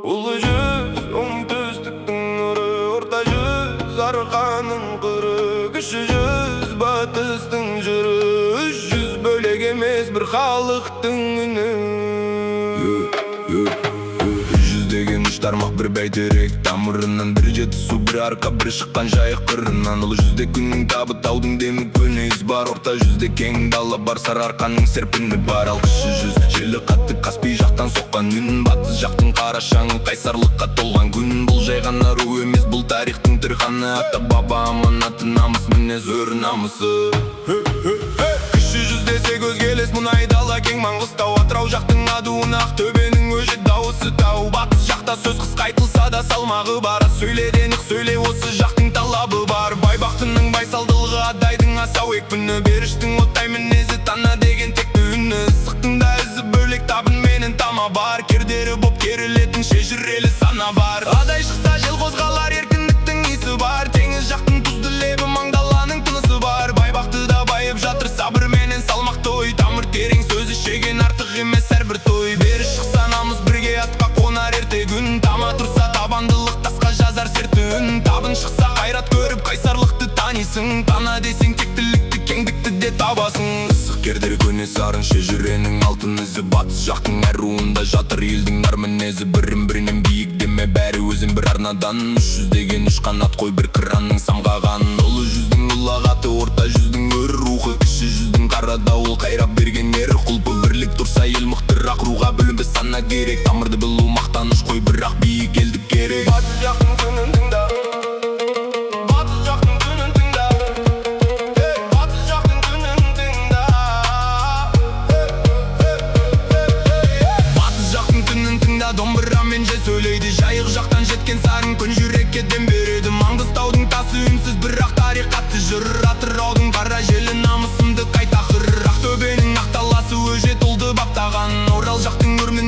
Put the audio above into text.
Улы жүз, оңтүстіктің нұры, орта жүз, арқаның қыры, кіші жүз, батыстың жыры, үш жүз бөлек емес бір халықтың үні. Жүздеген үш тармақ бір бәйтерек тамырынан, бір жетісу, бір арқа, бір шыққан жайық қырынан. Ұлы жүзде күннің табы, таудың демі көне із бар. Орта жүзде кең дала бар, сарыарқаның серпіні бар. Ал кіші жүз, желі қатты Каспий жақтан соққан үн, батыс жақтың қарашаңы, қайсарлыққа толған күн. Бұл жай ғана ру емес, бұл тарихтың тірханы, ата баба аманаты, намыс мінез өр намысы. Кіші жүз десе көзге елес, мұнай дала кең Маңғыстау, Атырау жақтың адуын, Ақтөбенің өжет дауысы тау. Батыс жақта сөз қысқа айтылса да салмағы бар, сөйле денік сөйле, осы жақтың талабы бар. Байбақтының байсалдылығы, адайдың асау екпіні, беріштің оттай мінезі, тана деген текті үні. Сықтың да ізі бөлек, табын менен тама бар, кердері боп керілетін шежірелі сана бар. Адай шықса жел қозғалар, еркіндіктің исі бар, теңіз жақтың тұзды лебі, маңдаланың тынысы бар. Байбақты да байып жатыр сабыр менен салмақты ой, тамыр терең сөзі шеген артық емес әрбір той. Бері шықса намыс бірге атқа қонар ерте күн, тама тұрса табандылық тасқа жазар серті үн. Табын шықса қайрат көріп қайсарлықты танисың, тана десең тектілікті кеңдікті де табасың. Ысық кердері көне сарын шежіренің алтын ізі, батыс жақтың әр руында жатыр елдің нар мінезі. Бірін-бірінен биік деме, бәрі өзін бір арнадан, үш жүздеген үш қанат қой бір қыранның самғаған. Ұлы жүздің ұлағаты, орта жүздің өр рухы, кіші жүздің қара дауыл қайрап берген ері құлпы. Бірлік тұрса ел мықтырақ, руға бүлінбі сана керек, тамырды білу мақтаныш қой, бірақ биік елдік керек. Батыс жақтың күнін тыңда, батыс жақтың күнін тыңда, батыс жақтың күнін тыңда, батыс жақтың күнін тыңда. Домбырамен же сөйлейді, жайық жақтан жеткен сарын күн жүрекке дем береді. Маңғыстаудың тасы үнсіз, бірақ тарих қатты жыр. Атыраудың қара желі намысымды қайта қыр, Ақтөбенің ақталасы өжет ұлды баптаған. Орал жақтың өрмін